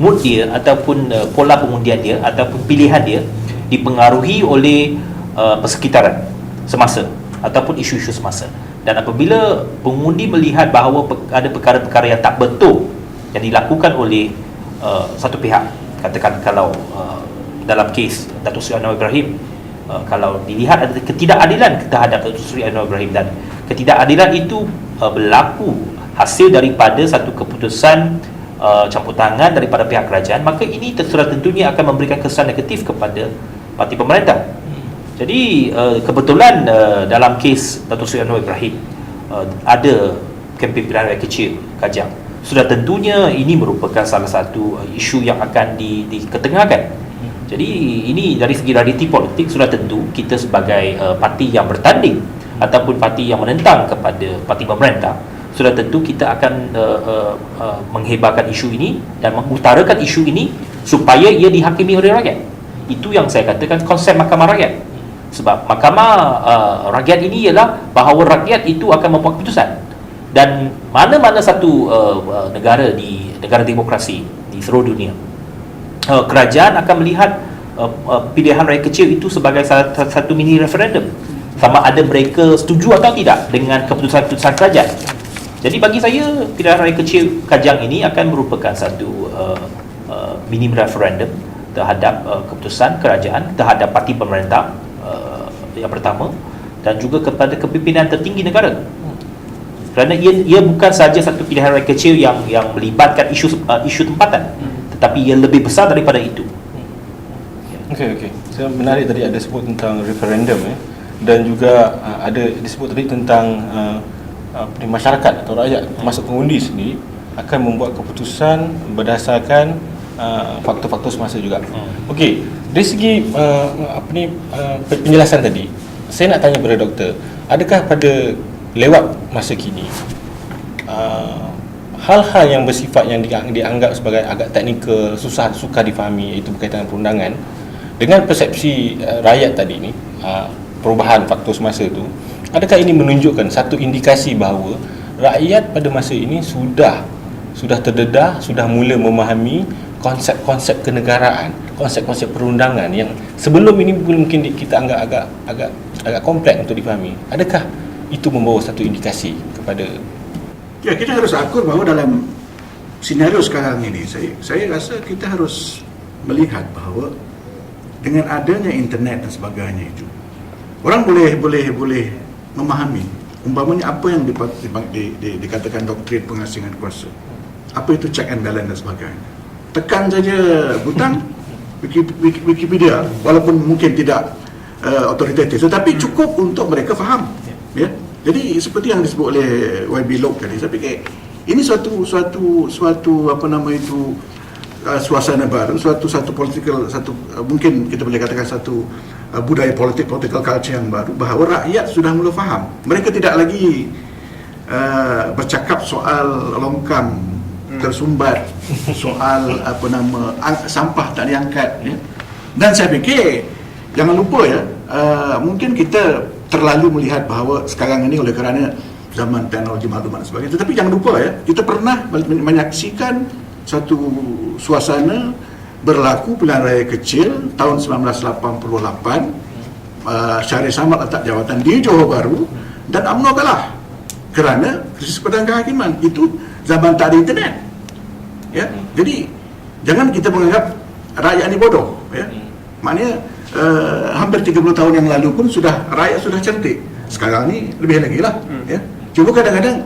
mood dia ataupun pola pengundian dia ataupun pilihan dia dipengaruhi oleh persekitaran semasa ataupun isu-isu semasa. Dan apabila pengundi melihat bahawa ada perkara-perkara yang tak betul yang dilakukan oleh satu pihak, katakan kalau dalam kes Datuk Seri Anwar Ibrahim, kalau dilihat ada ketidakadilan terhadap Datuk Seri Anwar Ibrahim, dan ketidakadilan itu berlaku hasil daripada satu keputusan campur tangan daripada pihak kerajaan, maka ini sudah tentunya akan memberikan kesan negatif kepada parti pemerintah. Jadi kebetulan dalam kes Datuk Seri Anwar Ibrahim ada kempen pilihan raya kecil Kajang. Sudah tentunya ini merupakan salah satu isu yang akan diketengahkan. Jadi ini dari segi realiti politik, sudah tentu kita sebagai parti yang bertanding ataupun parti yang menentang kepada parti pemerintah, sudah tentu kita akan menghebarkan isu ini dan mengutarakan isu ini supaya ia dihakimi oleh rakyat. Itu yang saya katakan konsep mahkamah rakyat. Sebab mahkamah rakyat ini ialah bahawa rakyat itu akan membuat keputusan. Dan mana-mana satu negara demokrasi di seluruh dunia, kerajaan akan melihat pilihan raya kecil itu sebagai satu mini referendum, sama ada mereka setuju atau tidak dengan keputusan-keputusan kerajaan. Jadi bagi saya, pilihan raya kecil Kajang ini akan merupakan satu mini referendum terhadap keputusan kerajaan terhadap parti pemerintah yang pertama, dan juga kepada kepimpinan tertinggi negara. Kerana ia bukan sahaja satu pilihan raya kecil yang melibatkan isu tempatan, tetapi ia lebih besar daripada itu. Okey. Saya menarik tadi ada sebut tentang referendum, dan juga ada disebut tadi tentang masyarakat atau rakyat, termasuk pengundi sendiri, akan membuat keputusan berdasarkan faktor-faktor semasa juga. Okey, dari segi penjelasan tadi, saya nak tanya kepada doktor, adakah pada lewat masa kini hal-hal yang bersifat yang dianggap sebagai agak teknikal, sukar difahami, iaitu berkaitan dengan perundangan, dengan persepsi rakyat tadi ni, perubahan faktor semasa tu, adakah ini menunjukkan satu indikasi bahawa rakyat pada masa ini sudah terdedah, sudah mula memahami konsep-konsep kenegaraan, konsep-konsep perundangan yang sebelum ini mungkin kita anggap agak kompleks untuk difahami? Adakah itu membawa satu indikasi kepada... Ya, kita harus akur bahawa dalam senario sekarang ini, saya rasa kita harus melihat bahawa dengan adanya internet dan sebagainya itu, orang boleh memahami umpamanya apa yang dikatakan doktrin pengasingan kuasa, apa itu check and balance dan sebagainya. Tekan saja butang Wikipedia, walaupun mungkin tidak otoritatif, tetapi cukup untuk mereka faham, ya. Jadi seperti yang disebut oleh YB Lok tadi, saya fikir ini suatu suasana baru, satu political, mungkin kita boleh katakan satu budaya political culture yang baru, bahawa rakyat sudah mula faham. Mereka tidak lagi bercakap soal longkang tersumbat, soal sampah tak diangkat, ya. Dan saya fikir jangan lupa, ya, mungkin kita terlalu melihat bahawa sekarang ini oleh kerana zaman teknologi maklumat dan sebagainya, tetapi jangan lupa, ya, kita pernah menyaksikan satu suasana berlaku pilihan raya kecil tahun 1988. Syahrir Samad letak jawatan di Johor Bahru dan UMNO kalah kerana krisis pedang kehakiman. Itu zaman tak ada internet, ya. Jadi jangan kita menganggap rakyat ni bodoh, ya. Maknanya hampir 30 tahun yang lalu pun rakyat sudah cerdik. Sekarang ni lebih lagi lah, ya. Cuma kadang-kadang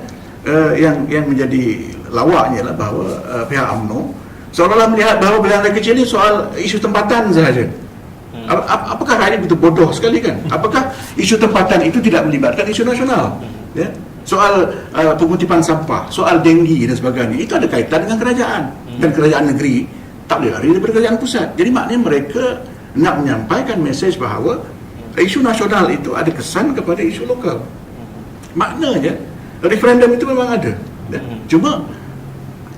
yang menjadi lawaknya lah bahawa pihak UMNO seolah-olah melihat bahawa pilihan raya kecil ni soal isu tempatan sahaja. Apakah rakyat betul bodoh sekali, kan? Apakah isu tempatan itu tidak melibatkan isu nasional, ya? Soal pengutipan sampah, soal denggi dan sebagainya, itu ada kaitan dengan kerajaan, dan kerajaan negeri tak boleh lari daripada kerajaan pusat. Jadi maknanya mereka nak menyampaikan mesej bahawa isu nasional itu ada kesan kepada isu lokal. Maknanya referendum itu memang ada, ya? Cuma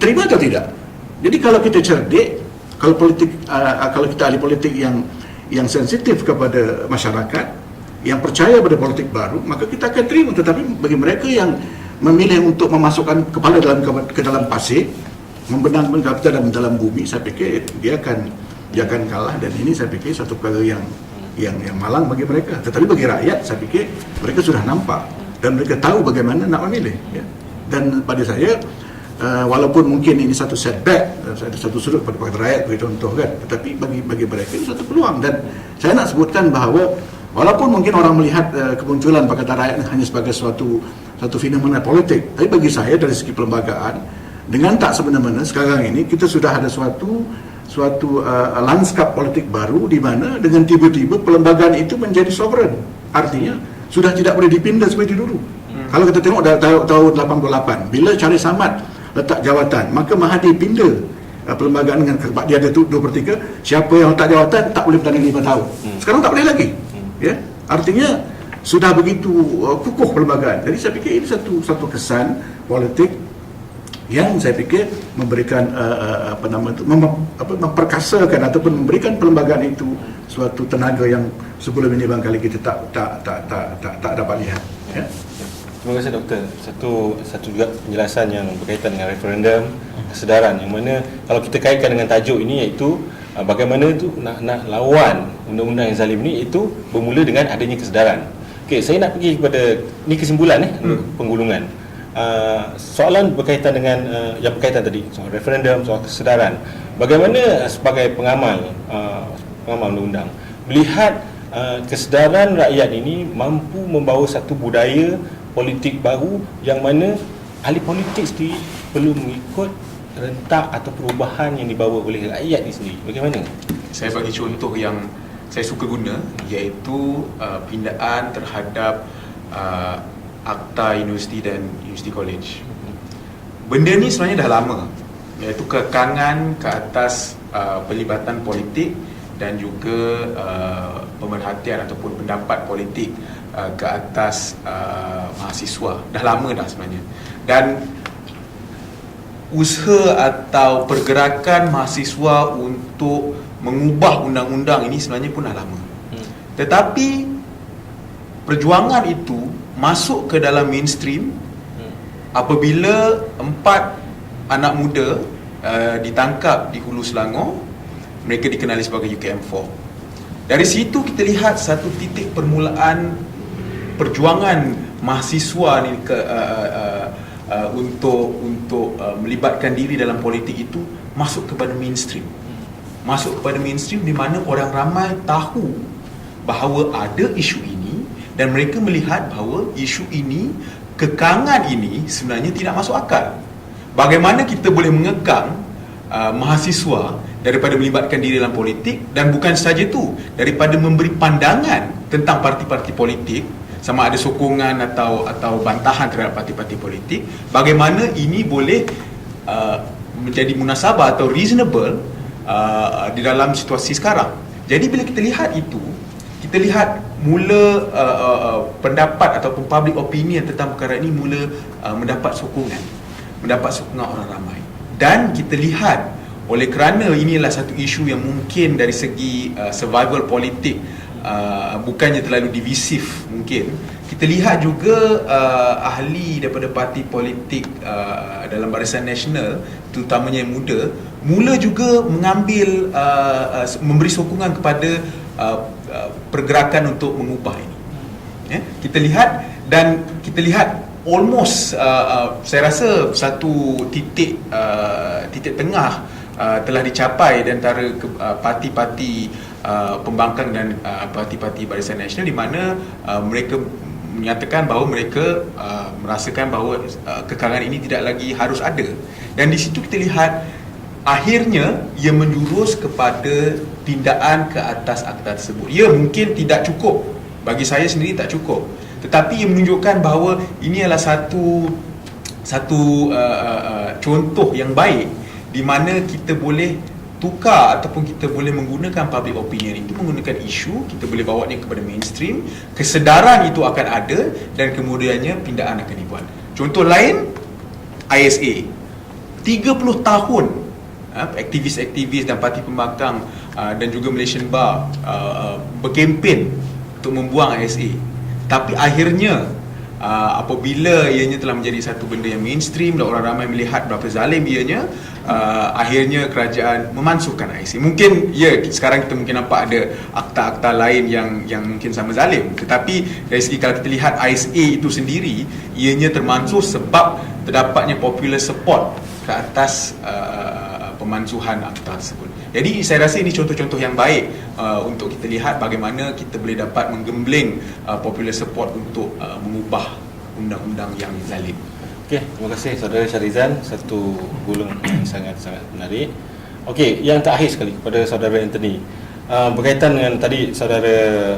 terima atau tidak. Jadi kalau kita cerdik, kalau kita ahli politik yang sensitif kepada masyarakat, yang percaya pada politik baru, maka kita akan terima. Tetapi bagi mereka yang memilih untuk memasukkan kepala ke dalam pasir, membenamkan kepala dalam bumi, saya fikir dia akan kalah, dan ini saya fikir satu perkara yang malang bagi mereka. Tetapi bagi rakyat, saya fikir mereka sudah nampak dan mereka tahu bagaimana nak memilih, ya. Dan pada saya, walaupun mungkin ini satu setback, satu sudut pada rakyat bagi contoh, kan, tetapi bagi mereka ini satu peluang. Dan saya nak sebutkan bahawa walaupun mungkin orang melihat kemunculan Pakatan Rakyat hanya sebagai suatu fenomena politik, tapi bagi saya dari segi perlembagaan, dengan tak semena-mena sekarang ini kita sudah ada suatu lanskap politik baru di mana dengan tiba-tiba perlembagaan itu menjadi sovereign. Artinya sudah tidak boleh dipindah seperti dulu. Kalau kita tengok tahun 88, bila Syahrir Samad letak jawatan, maka Mahathir pindah perlembagaan dengan dia ada 2/3, siapa yang letak jawatan tak boleh bertanding 5 tahun. Sekarang tak boleh lagi, ya. Artinya sudah begitu kukuh perlembagaan. Jadi saya fikir ini satu kesan politik yang saya fikir memberikan memperkasakan ataupun memberikan perlembagaan itu suatu tenaga yang sebelum ini barangkali kita tak dapat lihat, ya. Terima kasih, doktor. Satu juga penjelasan yang berkaitan dengan referendum, kesedaran, yang mana kalau kita kaitkan dengan tajuk ini, iaitu bagaimana tu nak lawan undang-undang yang zalim ni, itu bermula dengan adanya kesedaran. Okey, saya nak pergi kepada ni kesimpulan penggulungan. Soalan berkaitan dengan yang berkaitan tadi, soal referendum, soal kesedaran. Bagaimana sebagai pengamal undang-undang melihat kesedaran rakyat ini mampu membawa satu budaya politik baru yang mana ahli politik sendiri perlu mengikut rentak atau perubahan yang dibawa oleh rakyat ini sendiri? Bagaimana? Saya bagi contoh yang saya suka guna, iaitu pindaan terhadap Akta Universiti dan University College. Benda ni sebenarnya dah lama, iaitu kekangan ke atas pelibatan politik dan juga pemerhatian ataupun pendapat politik ke atas mahasiswa. Dah lama dah sebenarnya. Dan usaha atau pergerakan mahasiswa untuk mengubah undang-undang ini sebenarnya pun dah lama. Tetapi perjuangan itu masuk ke dalam mainstream apabila 4 anak muda ditangkap di Hulu Selangor. Mereka dikenali sebagai UKM4. Dari situ kita lihat satu titik permulaan perjuangan mahasiswa ni untuk melibatkan diri dalam politik itu masuk kepada mainstream. Masuk kepada mainstream di mana orang ramai tahu bahawa ada isu ini dan mereka melihat bahawa isu ini, kekangan ini sebenarnya tidak masuk akal. Bagaimana kita boleh mengekang mahasiswa daripada melibatkan diri dalam politik, dan bukan sahaja itu, daripada memberi pandangan tentang parti-parti politik, sama ada sokongan atau bantahan terhadap parti-parti politik, bagaimana ini boleh menjadi munasabah atau reasonable di dalam situasi sekarang. Jadi bila kita lihat itu, kita lihat mula pendapat ataupun public opinion tentang perkara ini mula mendapat sokongan orang ramai. Dan kita lihat, oleh kerana inilah satu isu yang mungkin dari segi survival politik bukannya terlalu divisif mungkin, kita lihat juga ahli daripada parti politik dalam Barisan Nasional, terutamanya yang muda, mula juga mengambil memberi sokongan kepada pergerakan untuk mengubah ini. Kita lihat almost saya rasa satu titik tengah telah dicapai di antara parti-parti pembangkang dan parti-parti Barisan Nasional, di mana mereka menyatakan bahawa mereka merasakan bahawa kekangan ini tidak lagi harus ada. Dan di situ kita lihat akhirnya ia menjurus kepada tindakan ke atas akta tersebut. Ia mungkin tidak cukup, bagi saya sendiri tak cukup, tetapi ia menunjukkan bahawa ini adalah satu contoh yang baik di mana kita boleh tukar ataupun kita boleh menggunakan public opinion itu, menggunakan isu, kita boleh bawa dia kepada mainstream, kesedaran itu akan ada dan kemudiannya pindaan akan dibuat. Contoh lain, ISA 30 tahun aktivis-aktivis dan parti pembangkang dan juga Malaysian Bar berkempen untuk membuang ISA, tapi akhirnya apabila ianya telah menjadi satu benda yang mainstream dan orang ramai melihat berapa zalim ianya, akhirnya kerajaan memansuhkan ISA. Mungkin sekarang kita mungkin nampak ada akta-akta lain yang mungkin sama zalim, tetapi dari segi kalau kita lihat ISA itu sendiri, ianya termansuh sebab terdapatnya popular support ke atas pemansuhan akta tersebut. Jadi saya rasa ini contoh-contoh yang baik untuk kita lihat bagaimana kita boleh dapat menggembleng popular support untuk mengubah undang-undang yang zalim. Okey, terima kasih saudara Syarizan, satu gulung yang sangat-sangat menarik. Okey, yang terakhir sekali kepada saudara Anthony, berkaitan dengan tadi saudara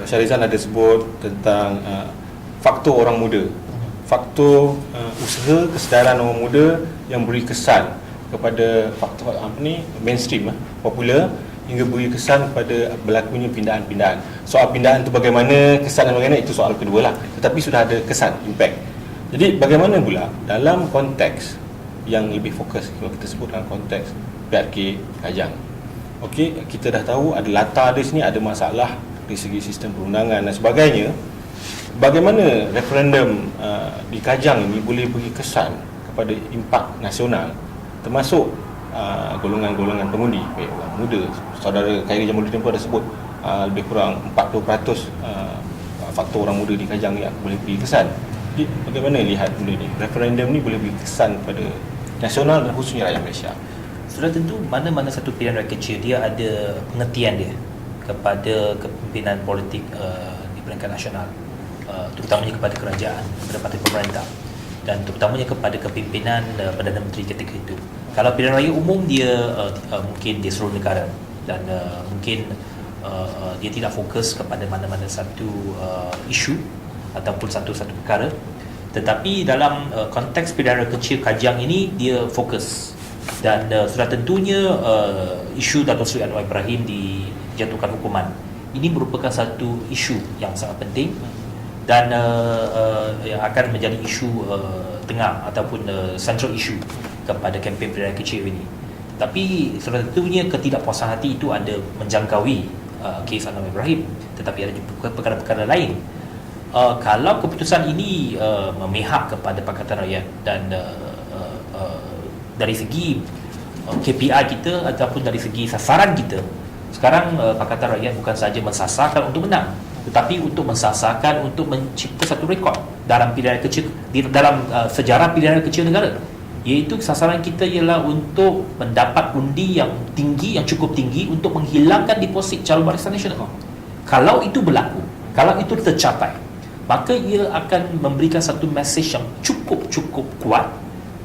Syarizan ada sebut tentang faktor orang muda, faktor usaha kesedaran orang muda yang beri kesan kepada faktor mainstream, popular, hingga beri kesan kepada berlakunya pindaan-pindaan. Soal pindaan itu bagaimana, kesan dan bagaimana, itu soal kedua lah, tetapi sudah ada kesan, impact. Jadi bagaimana pula dalam konteks yang lebih fokus, kalau kita sebut dalam konteks PRK Kajang, okey, kita dah tahu ada latar di sini, ada masalah dari segi sistem perundangan dan sebagainya. Bagaimana referendum di Kajang ini boleh beri kesan kepada impak nasional, termasuk golongan-golongan pengundi, baik orang muda. Saudara Khairi Jamaluddin pun ada sebut lebih kurang 40% faktor orang muda di Kajang ni boleh beri kesan. Jadi bagaimana lihat benda ni, referendum ni boleh beri kesan kepada nasional dan khususnya rakyat Malaysia? Sudah tentu mana-mana satu pilihan rakyat kecil dia ada pengertian dia kepada kepimpinan politik di peringkat nasional, terutamanya kepada kerajaan, kepada parti pemerintah, dan terutamanya kepada kepimpinan Perdana Menteri ketika itu. Kalau pilihan raya umum, dia mungkin dia seluruh negara dan mungkin dia tidak fokus kepada mana-mana satu isu ataupun satu perkara. Tetapi dalam konteks pilihan raya kecil Kajang ini, dia fokus, dan sudah tentunya isu Dato' Seri Anwar Ibrahim dijatuhkan hukuman ini merupakan satu isu yang sangat penting, dan yang akan menjadi isu tengah ataupun central issue kepada kempen pilihan raya kecil ini. Tapi salah satunya ketidakpuasan hati itu ada menjangkaui kes Anwar Ibrahim, tetapi ada juga perkara-perkara lain. Kalau keputusan ini memihak kepada Pakatan Rakyat dan dari segi KPI kita ataupun dari segi sasaran kita, sekarang Pakatan Rakyat bukan sahaja mensasarkan untuk menang, tetapi untuk mensasarkan untuk mencipta satu rekod dalam pilihan raya kecil, dalam sejarah pilihan raya kecil negara, iaitu sasaran kita ialah untuk mendapat undi yang tinggi, yang cukup tinggi untuk menghilangkan deposit calon Barisan Nasional. Kalau itu berlaku, kalau itu tercapai, maka ia akan memberikan satu mesej yang cukup kuat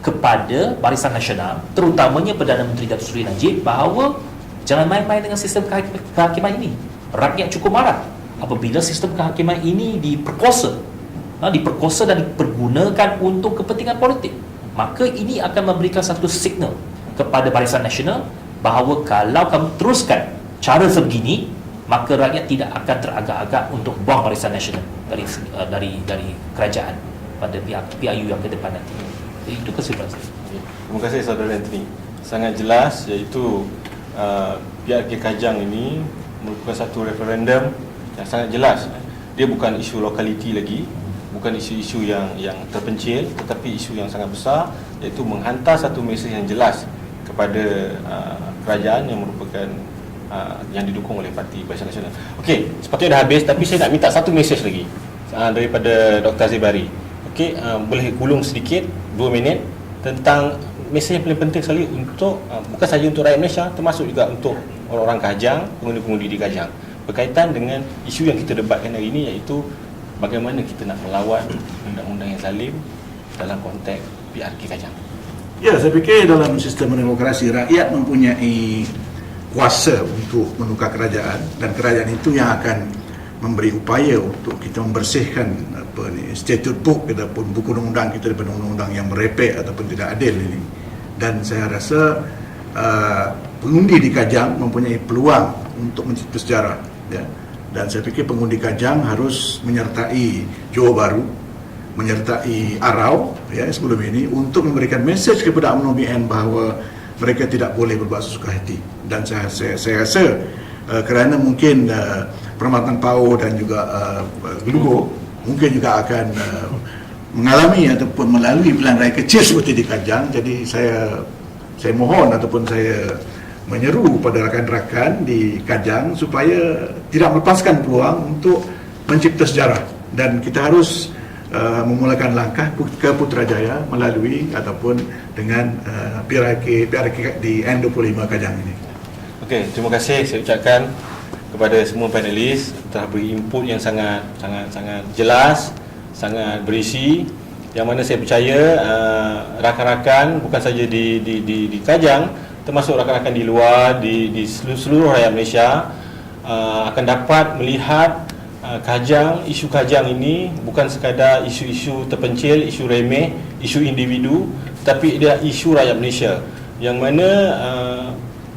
kepada Barisan Nasional, terutamanya Perdana Menteri Datuk Seri Najib, bahawa jangan main-main dengan sistem kehakiman ini. Rakyat cukup marah apabila sistem kehakiman ini diperkosa dan dipergunakan untuk kepentingan politik. Maka ini akan memberikan satu signal kepada Barisan Nasional bahawa kalau kamu teruskan cara sebegini, maka rakyat tidak akan teragak-agak untuk buang Barisan Nasional dari kerajaan pada pihak PIU yang ke depan nanti. Itu kesimpulan saya. Terima kasih Saudara Anthony. Sangat jelas, iaitu PRK Kajang ini merupakan satu referendum yang sangat jelas. Dia bukan isu lokaliti lagi, bukan isu-isu yang terpencil, tetapi isu yang sangat besar, iaitu menghantar satu mesej yang jelas kepada kerajaan yang merupakan yang didukung oleh Parti Barisan Nasional. Okey, sepatutnya dah habis, tapi saya nak minta satu mesej lagi daripada Dr. Azibari. Okey, boleh gulung sedikit 2 minit tentang mesej yang paling penting sekali untuk bukan sahaja untuk rakyat Malaysia, termasuk juga untuk orang-orang Kajang, pengundi-pengundi di Kajang, berkaitan dengan isu yang kita debatkan hari ini, iaitu bagaimana kita nak melawan undang-undang yang zalim dalam konteks PRK Kajang. Ya, saya fikir dalam sistem demokrasi rakyat mempunyai kuasa untuk menukar kerajaan, dan kerajaan itu yang akan memberi upaya untuk kita membersihkan statute book ataupun buku undang-undang kita daripada undang-undang yang merepek ataupun tidak adil ini. Dan saya rasa pengundi di Kajang mempunyai peluang untuk mencipta sejarah, ya. Dan saya fikir pengundi Kajang harus menyertai Johor Bahru, menyertai Arau, ya, sebelum ini, untuk memberikan mesej kepada UMNO BN bahawa mereka tidak boleh berbuat sesuka hati. Dan saya rasa kerana mungkin Perkhidmatan PAO dan juga Gelugur mungkin juga akan mengalami ataupun melalui pilihan raya kecil seperti di Kajang. Jadi saya mohon ataupun saya menyeru pada rakan-rakan di Kajang supaya tidak melepaskan peluang untuk mencipta sejarah, dan kita harus memulakan langkah ke Putrajaya melalui ataupun dengan PRK di N25 Kajang ini. Okey, terima kasih saya ucapkan kepada semua panelis telah beri input yang sangat jelas, sangat berisi, yang mana saya percaya rakan-rakan bukan saja di Kajang, termasuk rakan-rakan di luar, di seluruh rakyat Malaysia akan dapat melihat Kajang, isu Kajang ini bukan sekadar isu-isu terpencil, isu remeh, isu individu, tapi dia isu rakyat Malaysia, yang mana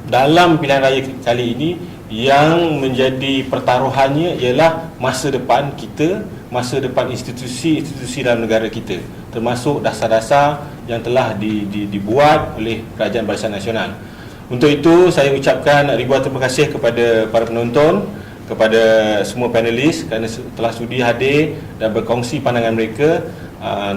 dalam pilihan raya kali ini yang menjadi pertaruhannya ialah masa depan kita, masa depan institusi-institusi dalam negara kita, termasuk dasar-dasar yang telah dibuat oleh Kerajaan Barisan Nasional. Untuk itu saya ucapkan ribuan terima kasih kepada para penonton, kepada semua panelis kerana telah sudi hadir dan berkongsi pandangan mereka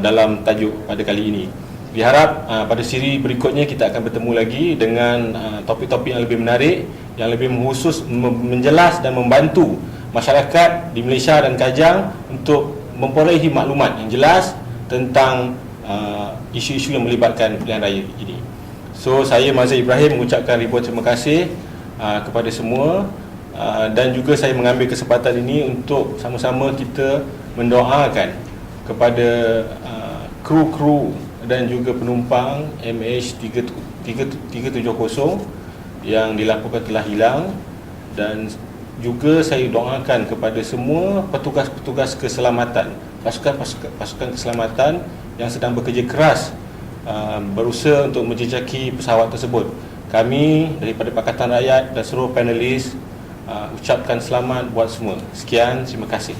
dalam tajuk pada kali ini. Diharap pada siri berikutnya kita akan bertemu lagi dengan topik-topik yang lebih menarik, yang lebih khusus menjelas dan membantu masyarakat di Malaysia dan Kajang untuk memperolehi maklumat yang jelas tentang isu-isu yang melibatkan pilihan raya ini. So, saya Mazhar Ibrahim mengucapkan ribuan terima kasih kepada semua, dan juga saya mengambil kesempatan ini untuk sama-sama kita mendoakan kepada kru-kru dan juga penumpang MH370 yang dilaporkan telah hilang, dan juga saya doakan kepada semua petugas-petugas keselamatan, pasukan keselamatan yang sedang bekerja keras berusaha untuk menjejaki pesawat tersebut. Kami daripada Pakatan Rakyat dan seluruh panelis ucapkan selamat buat semua. Sekian, terima kasih.